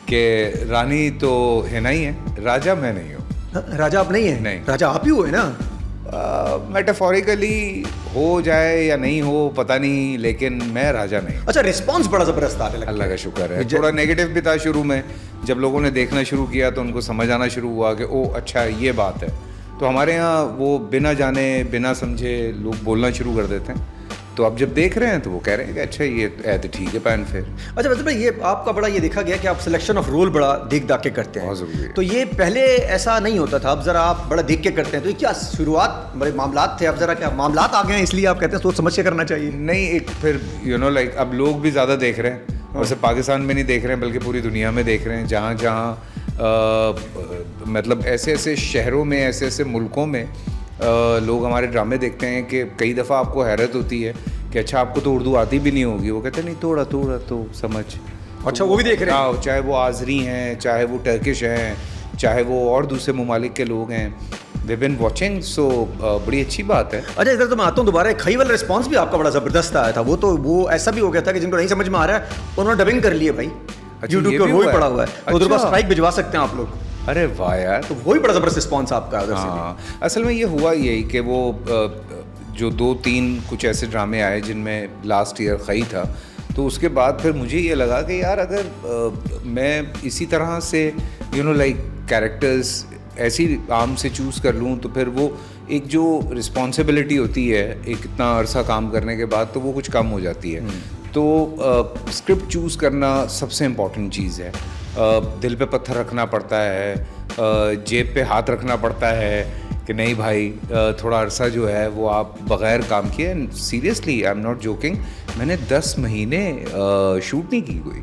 कि रानी तो हिना ही है, राजा मैं नहीं हूँ। राजा आप नहीं है? नहीं। राजा आप ही हुए ना। मेटाफोरिकली हो जाए या नहीं हो पता नहीं, लेकिन मैं राजा नहीं। अच्छा, रिस्पांस बड़ा जबरदस्त आने लगा। अल्लाह का शुक्र है। थोड़ा नेगेटिव भी था शुरू में, जब लोगों ने देखना शुरू किया तो उनको समझ आना शुरू हुआ कि ओ अच्छा ये बात है। तो हमारे यहाँ वो बिना जाने बिना समझे लोग बोलना शुरू कर देते हैं, तो अब जब देख रहे हैं तो वो कह रहे हैं कि अच्छा ये तो ठीक है पैन फिर। अच्छा मतलब ये आपका बड़ा ये देखा गया कि आप सिलेक्शन ऑफ रोल बड़ा देख दाख के करते हैं। बहुत ज़रूरी है। तो ये पहले ऐसा नहीं होता था, अब जरा आप बड़ा देख के करते हैं, तो ये क्या शुरुआत बड़े मामलात थे, अब जरा क्या मामलात आ गए हैं इसलिए आप कहते हैं सोच समझ के करना चाहिए? नहीं, एक फिर लाइक अब लोग भी ज़्यादा देख रहे हैं, और सिर्फ पाकिस्तान में नहीं देख रहे हैं बल्कि पूरी दुनिया में देख रहे हैं। जहाँ जहाँ मतलब ऐसे ऐसे शहरों में, ऐसे ऐसे मुल्कों में लोग हमारे ड्रामे देखते हैं कि कई दफ़ा आपको हैरत होती है कि अच्छा आपको तो उर्दू आती भी नहीं होगी, वो कहते हैं नहीं थोड़ा थोड़ा तो समझ। अच्छा, वो भी देख रहे हैं? हाँ, चाहे वो आज़री हैं, चाहे वो टर्किश हैं, चाहे वो और दूसरे ममालिक के लोग हैं, वी बिन वॉचिंग, सो बड़ी अच्छी बात है। अच्छा, इधर तो मैं आता हूँ दोबारा, खई वाला रिस्पांस भी आपका बड़ा ज़बरदस्त आया था। वो ऐसा भी हो गया था कि जिनको नहीं समझ में आ रहा है उन्होंने डबिंग कर लिए भाई, यूट्यूब पे वो ही पड़ा हुआ है, उधर को स्ट्राइक भिजवा सकते हैं आप लोग। अरे वाह यार, तो वही बड़ा ज़बरदस्त रिस्पांस आपका उधर से। हाँ, असल में ये हुआ यही कि वो जो 2-3 कुछ ऐसे ड्रामे आए जिनमें लास्ट ईयर खई था, तो उसके बाद फिर मुझे ये लगा कि यार अगर मैं इसी तरह से लाइक कैरेक्टर्स ऐसी आम से चूज़ कर लूँ तो फिर वो एक जो रिस्पॉन्सिबिलिटी होती है एक इतना अरसा काम करने के बाद, तो वो कुछ कम हो जाती है। तो स्क्रिप्ट चूज़ करना सबसे इम्पॉर्टेंट चीज़ है। दिल पे पत्थर रखना पड़ता है, जेब पे हाथ रखना पड़ता है कि नहीं भाई थोड़ा अरसा जो है वो आप बग़ैर काम किए। Seriously I am not joking, मैंने 10 महीने शूट नहीं की कोई।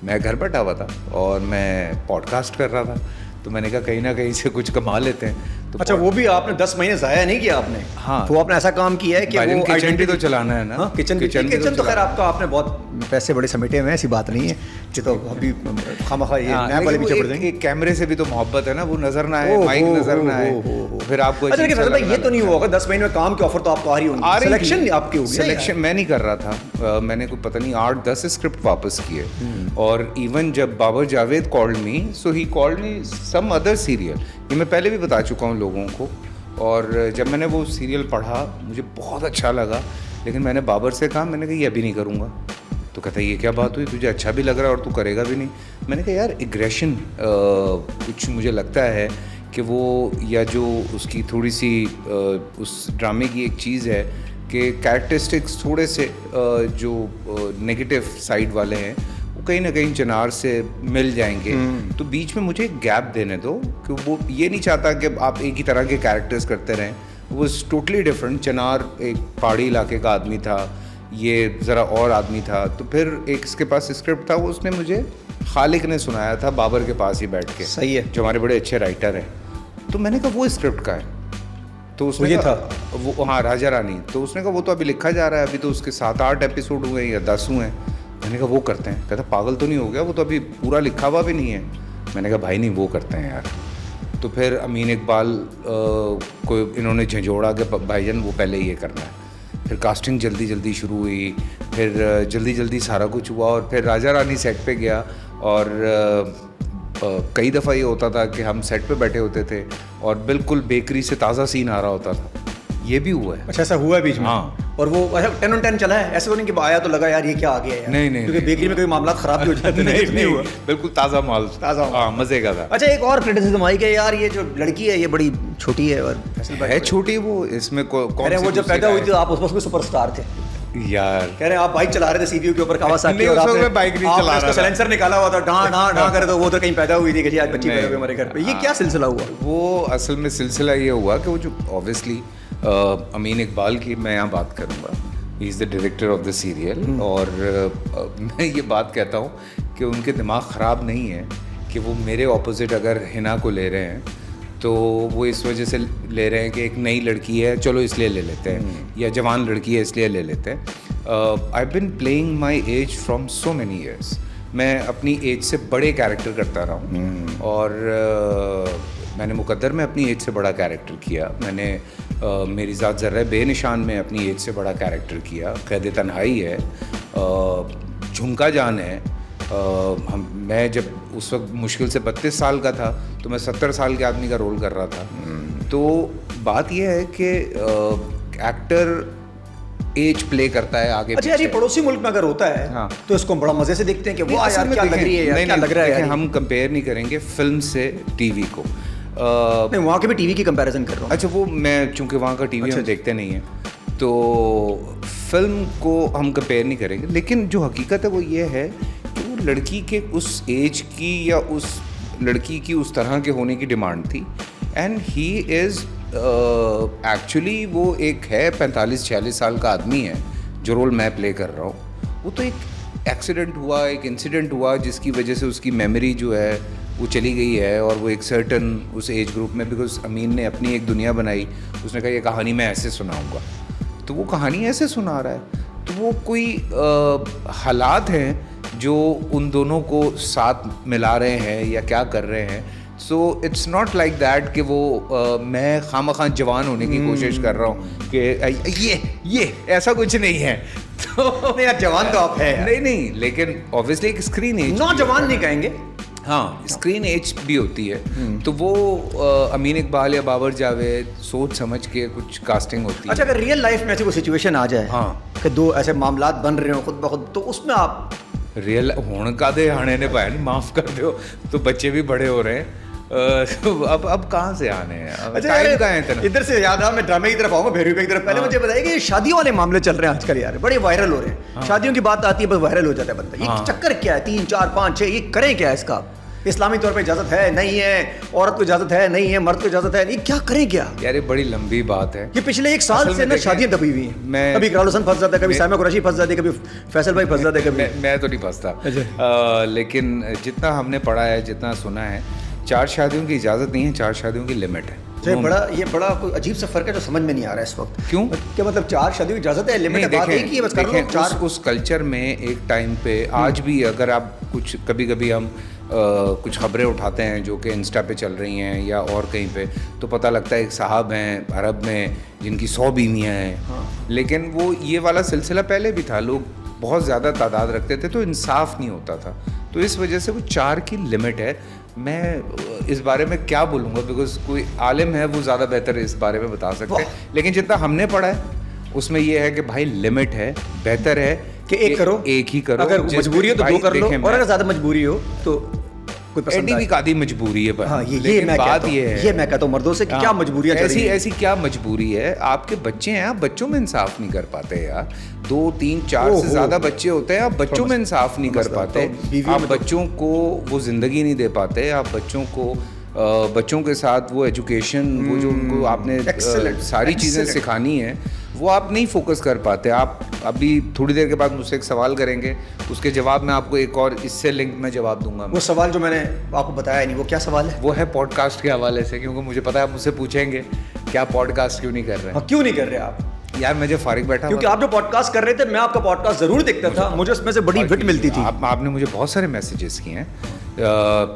मैं घर बैठा हुआ था और मैं पॉडकास्ट कर रहा था, तो मैंने कहा कहीं ना कहीं से कुछ कमा लेते हैं। तो अच्छा, वो भी आपने 10 महीने ज़ाया नहीं किया आपने? हाँ, तो आपने ऐसा काम किया है कि वो किचन भी तो चलाना है ना। हाँ, किचन तो खैर आपका, आपने बहुत पैसे बड़े समेटे हुए हैं, ऐसी बात नहीं है कि तो अभी खामखा ये नया वाले पीछे पड़ जाएंगे। एक कैमरे से भी तो मोहब्बत है ना, वो नजर ना आए, माइक नजर ना आए, फिर आपको अच्छा लेकिन भाई ये तो नहीं होगा 10 महीने में काम के ऑफर तो आपको आ रही होंगी, सिलेक्शन आपकी होगी? सिलेक्शन मैं नहीं कर रहा था, मैंने कोई पता नहीं 8-10 स्क्रिप्ट वापस किए, और इवन जब Babar Javed called me, so he called me some other serial, ये मैं पहले भी बता चुका हूँ लोगों को। और जब मैंने वो सीरियल पढ़ा मुझे बहुत अच्छा लगा, लेकिन मैंने बाबर से कहा, मैंने कहा ये अभी नहीं करूँगा। तो कहता ये क्या बात हुई, तुझे अच्छा भी लग रहा है और तू करेगा भी नहीं? मैंने कहा यार एग्रेशन कुछ मुझे लगता है कि वो, या जो उसकी थोड़ी सी उस ड्रामे की एक चीज़ है कि कैरेक्टरिस्टिक्स थोड़े से जो नेगेटिव साइड वाले हैं वो कहीं ना कहीं चिनार से मिल जाएंगे। तो बीच में मुझे एक गैप देने दो, कि वो ये नहीं चाहता कि आप एक ही तरह के कैरेक्टर्स करते रहें। वो टोटली डिफरेंट। चिनार एक पहाड़ी इलाके का आदमी था, ये ज़रा और आदमी था। तो फिर एक इसके पास स्क्रिप्ट था, वो उसने मुझे खालिक ने सुनाया था बाबर के पास ही बैठ के। सही है, जो हमारे बड़े अच्छे राइटर हैं। तो मैंने कहा वो स्क्रिप्ट का है, तो उसने ये था वो, हाँ, राजा रानी। तो उसने कहा वो तो अभी लिखा जा रहा है, अभी तो उसके 7-8 एपिसोड हुए या 10 हुए हैं। मैंने कहा वो करते हैं। कहता पागल तो नहीं हो गया, वो तो अभी पूरा लिखा हुआ भी नहीं है। मैंने कहा भाई नहीं, वो करते हैं यार। तो फिर अमीन इकबाल को इन्होंने झंझोड़ा कि भाईजान वो पहले ये करना है। फिर कास्टिंग जल्दी जल्दी शुरू हुई, फिर जल्दी जल्दी सारा कुछ हुआ, और फिर राजा रानी सेट पे गया। और कई दफ़ा ये होता था कि हम सेट पे बैठे होते थे और बिल्कुल बेकरी से ताज़ा सीन आ रहा होता था। ये भी हुआ है। अच्छा, ऐसा हुआ है बीच में? हाँ। और वो 10 on 10 चला है? ऐसे तो नहीं कि आया तो लगा यार ये क्या आ गया यार? नहीं, क्योंकि बेकरी में कोई मामला खराब भी हो जाते हैं। नहीं हुआ, बिल्कुल ताज़ा माल, ताज़ा। हाँ, मज़े का था। अच्छा, एक और क्रिटिसिज्म आई कि यार ये जो लड़की है ये बड़ी छोटी है, और है छोटी वो, इसमें कौन वो जब पैदा हुई थी आप उस वक्त सुपरस्टार थे यार। कह रहे हैं आप बाइक चला रहे थे सीपीयू के ऊपर कावासाकी, और आपने बाइक नहीं चला रहा था, साइलेंसर निकाला हुआ था, डां डां डां करे, तो वो तो कहीं पैदा हुई थी कि आज बच्ची पैदा हुई हमारे घर पे। ये क्या सिलसिला हुआ? वो असल में सिलसिला ये हुआ कि वो जो ऑब्वियसली अमीन इकबाल की मैं यहाँ बात करूँगा, he is the director of the serial. और मैं ये बात कहता हूँ कि उनके दिमाग ख़राब नहीं है कि वो मेरे ऑपोजिट अगर हिना को ले रहे हैं तो वो इस वजह से ले रहे हैं कि एक नई लड़की है, चलो इसलिए ले लेते हैं, या जवान लड़की है इसलिए ले लेते हैं। I been playing my age from so many years. मैं अपनी एज से बड़े कैरेक्टर करता रहा हूँ, और मैंने मुकद्दर में अपनी एज से बड़ा कैरेक्टर किया। मैंने मेरी ज़ात ज़र्रा बेनिशान में अपनी एज से बड़ा कैरेक्टर किया। कैद तन्हाई है, झुमका जान है, मैं जब उस वक्त मुश्किल से 32 साल का था तो मैं 70 साल के आदमी का रोल कर रहा था। तो बात यह है कि एक्टर एज प्ले करता है आगे। अच्छा यार, ये पड़ोसी मुल्क में अगर होता है हाँ। तो इसको हम बड़ा मजे से देखते हैं कि वाह यार क्या लग रही है यार, क्या लग रहा है यार। हम कंपेयर नहीं करेंगे फिल्म से टीवी को। नहीं, वहाँ के भी टीवी की कंपैरिजन कर रहा हूँ। अच्छा, वो मैं चूंकि वहाँ का टीवी हम देखते नहीं हैं तो फिल्म को हम कंपेयर नहीं करेंगे, लेकिन जो हकीकत है वो ये है कि वो लड़की के उस एज की या उस लड़की की उस तरह के होने की डिमांड थी। एंड ही इज़ एक्चुअली वो एक है 45-46 साल का आदमी है जो रोल मैं प्ले कर रहा हूँ। वो तो एक एक्सीडेंट हुआ, एक इंसिडेंट हुआ जिसकी वजह से उसकी मेमोरी जो है वो चली गई है और वो एक सर्टन उस एज ग्रुप में, बिकॉज अमीन ने अपनी एक दुनिया बनाई। उसने कहा ये कहानी मैं ऐसे सुनाऊंगा, तो वो कहानी ऐसे सुना रहा है। तो वो कोई हालात हैं जो उन दोनों को साथ मिला रहे हैं या क्या कर रहे हैं। So it's not like that कि वो मैं खामखा जवान होने की कोशिश कर रहा हूँ कि ये ऐसा कुछ नहीं है। तो नहीं यार, जवान तो आप है। नहीं, लेकिन ऑब्वियसली एक स्क्रीन एज, नौजवान नहीं कहेंगे, हाँ स्क्रीन एज भी होती है। तो वो अमीन इकबाल या बाबर जावेद सोच समझ के कुछ कास्टिंग होती है। अच्छा, अगर रियल लाइफ में ऐसी कोई सिचुएशन आ जाए हाँ कि दो ऐसे मामलात बन रहे हो खुद ब खुद, तो उसमें आप रियल होने का दे आने ने पाया, माफ़ कर दो, तो बच्चे भी बड़े हो रहे हैं। अब कहाँ से आने हैं? अच्छा टाइम कहाँ है इतना? इधर से याद आ, मैं ड्रामे की तरफ आऊँगा, भैरवी की तरफ। पहले मुझे बताइए कि शादियों वाले मामले चल रहे हैं आजकल यार, बड़े वायरल हो रहे हैं। शादियों की बात आती है बस वायरल हो जाता है बंदा। ये चक्कर क्या है? 3, 4, 5, 6 ये करें क्या इसका? इस्लामी तौर पे इजाजत है नहीं है, औरत को इजाजत है नहीं है, मर्द को इजाजत है नहीं, क्या करें क्या? यार ये बड़ी लंबी बात है। ये पिछले 1 साल से ना शादियां दबी हुई हैं। कभी इकरार हुसैन फंस जाता है, कभी साइमा कुरैशी फंस जाती है, कभी फैसल भाई फंस जाते हैं, कभी मैं तो नहीं फंसता। लेकिन जितना हमने पढ़ा है, जितना सुना है, 4 शादियों की इजाज़त नहीं है, 4 शादियों की लिमिट है। ये बड़ा कोई अजीब सा फर्क है जो समझ में नहीं आ रहा है इस वक्त। क्यों? क्या मतलब 4 शादियों की इजाज़त है, लिमिट है, बात एक ही है, बस कर लो 4। उस कल्चर में एक टाइम पे आज भी अगर आप कुछ कभी हम कुछ खबरें उठाते हैं जो कि इंस्टा पे चल रही हैं या और कहीं पे, तो पता लगता है एक साहब हैं अरब में जिनकी 100 बीवियाँ हैं। लेकिन वो ये वाला सिलसिला पहले भी था, लोग बहुत ज़्यादा तादाद रखते थे तो इंसाफ नहीं होता था। तो इस वजह से वो 4 की लिमिट है। मैं इस बारे में क्या बोलूँगा, बिकॉज कोई आलिम है वो ज़्यादा बेहतर इस बारे में बता सकते हैं। लेकिन जितना हमने पढ़ा है उसमें ये है कि भाई लिमिट है, बेहतर है कि एक करो, एक ही करो। अगर मजबूरी हो तो 2 कर लो, और अगर ज़्यादा मजबूरी हो तो कोई पसंद भी कादी मजबूरी है। पर हाँ, ये मैं बात ये है, ये मैं कहता हूँ मर्दों से कि क्या मजबूरियाँ चल रही हैं। ऐसी क्या मजबूरी है? आपके बच्चे हैं, आप बच्चों में इंसाफ नहीं कर पाते यार। 2, 3, 4 से ज़्यादा बच्चे होते हैं, आप बच्चों में इंसाफ नहीं कर पाते। आप बच्चों को वो ज़िंदगी नहीं दे पाते। आप बच्चों के साथ वो एजुकेशन, वो जो उनको आपने सारी चीज़ें सिखानी है, वो आप नहीं फोकस कर पाते। आप अभी थोड़ी देर के बाद मुझसे एक सवाल करेंगे, उसके जवाब में आपको एक और इससे लिंक में जवाब दूंगा। वो सवाल जो मैंने आपको बताया नहीं, वो क्या सवाल है? वो है पॉडकास्ट के हवाले से, क्योंकि मुझे पता है आप मुझसे पूछेंगे क्या पॉडकास्ट क्यों नहीं कर रहे हैं। हाँ, क्यों नहीं कर रहे आप? यार मैं जब फारिग बैठा, क्योंकि आप जो पॉडकास्ट कर रहे थे, मैं आपका पॉडकास्ट जरूर देखता था, मुझे उसमें से बड़ी विट मिलती थी। आपने मुझे बहुत सारे मैसेजेस किए हैं,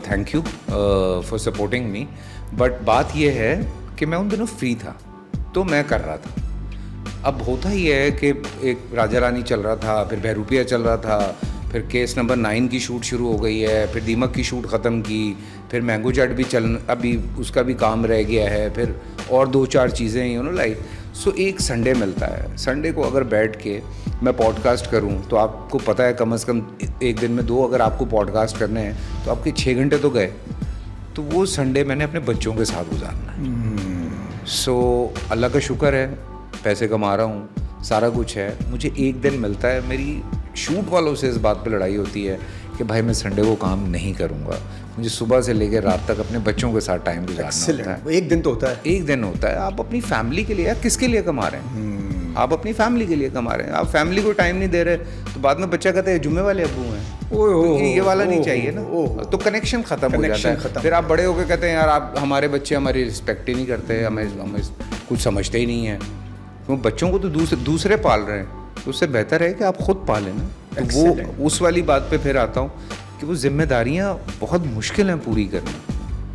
thank you for supporting me. But बात यह है कि मैं उन दिनों फ्री था तो मैं कर रहा था। अब होता ही है कि एक राजा रानी चल रहा था, फिर बहरूपिया चल रहा था, फिर केस नंबर 9 की शूट शुरू हो गई है, फिर दीमक की शूट ख़त्म की, फिर मैंगो जट भी अभी उसका भी काम रह गया है, फिर और 2-4 चीज़ें लाइक। सो एक संडे मिलता है, संडे को अगर बैठ के मैं पॉडकास्ट करूं तो आपको पता है कम से कम एक दिन में 2 अगर आपको पॉडकास्ट करने हैं तो आपके 6 घंटे तो गए। तो वो संडे मैंने अपने बच्चों के साथ गुजारना है। सो अल्लाह का शुक्र है, पैसे कमा रहा हूँ, सारा कुछ है, मुझे एक दिन मिलता है। मेरी शूट वालों से इस बात पे लड़ाई होती है कि भाई मैं संडे को काम नहीं करूँगा, मुझे सुबह से लेकर रात तक अपने बच्चों के साथ टाइम गुजारना होता है। एक दिन तो होता है, एक दिन होता है। आप अपनी फैमिली के लिए, यार किसके लिए कमा रहे हैं? आप अपनी फैमिली के लिए कमा रहे हैं, आप फैमिली को टाइम नहीं दे रहे, तो बाद में बच्चा कहते हैं जुम्मे वाले अब्बू हैं, तो ये वाला नहीं चाहिए ना, तो कनेक्शन ख़त्म हो जाता है। फिर आप बड़े होकर कहते हैं यार आप हमारे बच्चे हमारी रिस्पेक्ट ही नहीं करते, हमें कुछ समझते ही नहीं है। तो बच्चों को तो दूसरे पाल रहे हैं, तो उससे बेहतर है कि आप खुद पालें ना। तो वो उस वाली बात पे फिर आता हूँ कि वो जिम्मेदारियाँ बहुत मुश्किल हैं पूरी करना,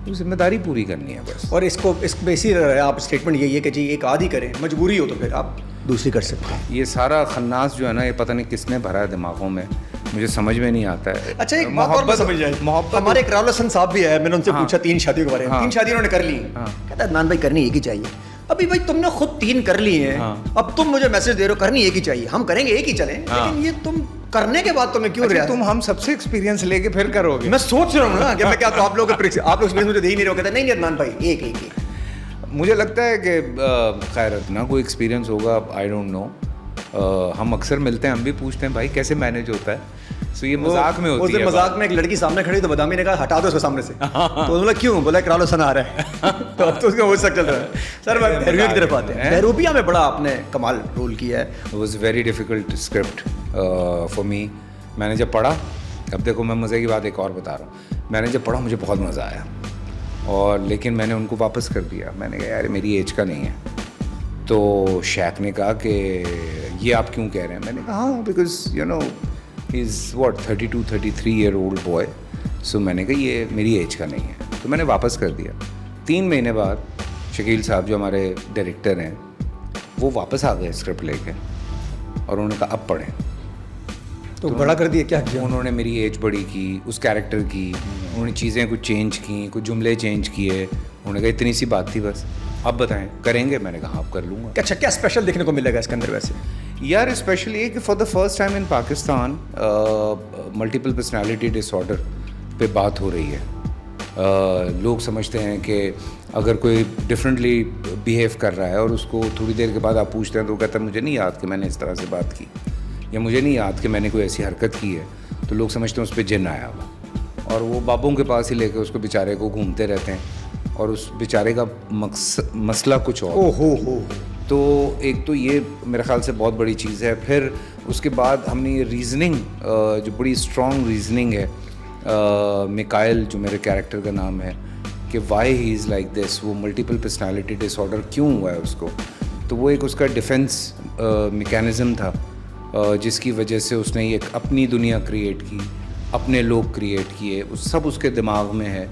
वो जिम्मेदारी पूरी करनी है बस। और इसको इसी आप स्टेटमेंट यही है कि जी एक आदि करें, मजबूरी हो तो फिर आप दूसरी कर सकते हैं। ये सारा खन्नास जो है ना, ये पता नहीं किसने भरा है दिमागों में, मुझे समझ में नहीं आता है। अच्छा, एक बात और समझ जाए, मोहब्बत हमारे एक राहुल हसन साहब भी है, मैंने उनसे पूछा 3 शादियों के बारे में। हाँ। 3 शादी उन्होंने कर ली। कहता है अदनान भाई करनी एक ही चाहिए। अभी भाई तुमने खुद 3 कर ली हैं, अब तुम मुझे मैसेज दे रहे हो करनी एक ही चाहिए, हम करेंगे एक ही चलें, लेकिन ये तुम करने के बाद तुम्हें क्यों रहा? तुम हम सबसे एक्सपीरियंस लेके फिर करोगे। मैं सोच रहा हूँ ना कि मैं क्या, तो आप लोग एक्सपीरियंस मुझे दे ही नहीं रहे हो। कहते नहीं अदनान भाई एक एक एक। मुझे लगता है कि खैर ना कोई एक्सपीरियंस होगा, आई डोंट नो। हम अक्सर मिलते हैं, हम भी पूछते हैं भाई कैसे मैनेज होता है। सो ये मजाक में होती है। मजाक में एक लड़की सामने खड़ी तो बदामी ने कहा हटा दो उसको सामने से। तो बोला क्यों? बोला एक राहुल हसन आ रहा है। तो अब तो उसका हो सकता चल रहा है। सर बहरूपिया की तरफ आते हैं। बहरूपिया में बड़ा आपने कमाल रोल किया है। It was very difficult script for me. मैंने जब पढ़ा, अब देखो मैं मज़े की बात एक और बता रहा हूँ, मैंने जब पढ़ा मुझे बहुत मज़ा आया, और लेकिन मैंने उनको वापस कर दिया। मैंने कहा यार मेरी एज का नहीं है। तो शैक ने कहा कि ये आप क्यों कह रहे हैं? मैंने कहा हाँ because you know he is what 32-33 year old boy. So मैंने कहा ये मेरी एज का नहीं है, तो मैंने वापस कर दिया। 3 महीने बाद शकील साहब जो हमारे डायरेक्टर हैं वो वापस आ गए स्क्रिप्ट लेके, और उन्होंने कहा अब पढ़ें। तो बड़ा कर दिया क्या किया? उन्होंने मेरी एज बड़ी की, उस कैरेक्टर की, उन्होंने चीज़ें कुछ चेंज की, कुछ जुमले चेंज किए। उन्होंने कहा इतनी सी बात थी बस, अब बताएं करेंगे? मैंने कहा आप कर लूँगा। अच्छा, क्या स्पेशल देखने को मिलेगा इसके अंदर वैसे? यार स्पेशली ये कि for the first time in Pakistan multiple personality disorder पे बात हो रही है। लोग समझते हैं कि अगर कोई डिफरेंटली बिहेव कर रहा है और उसको थोड़ी देर के बाद आप पूछते हैं तो वो कहता है मुझे नहीं याद कि मैंने इस तरह से बात की, या मुझे नहीं याद कि मैंने कोई ऐसी हरकत की है, तो लोग समझते हैं उस पर जिन आया हुआ, और वो बाबों के पास ही लेके उसको बेचारे को घूमते रहते हैं, और उस बेचारे का मसला कुछ और। हो। तो एक तो ये मेरे ख्याल से बहुत बड़ी चीज़ है। फिर उसके बाद हमने ये रीज़निंग, जो बड़ी स्ट्रॉन्ग रीज़निंग है, मिकाइल जो मेरे कैरेक्टर का नाम है, कि why he is like this, वो मल्टीपल पर्सनालिटी डिसऑर्डर क्यों हुआ है उसको, तो वो एक उसका डिफेंस मैकेनिज़्म था, जिसकी वजह से उसने एक अपनी दुनिया क्रिएट की, अपने लोग क्रिएट किए, उस सब उसके दिमाग में है।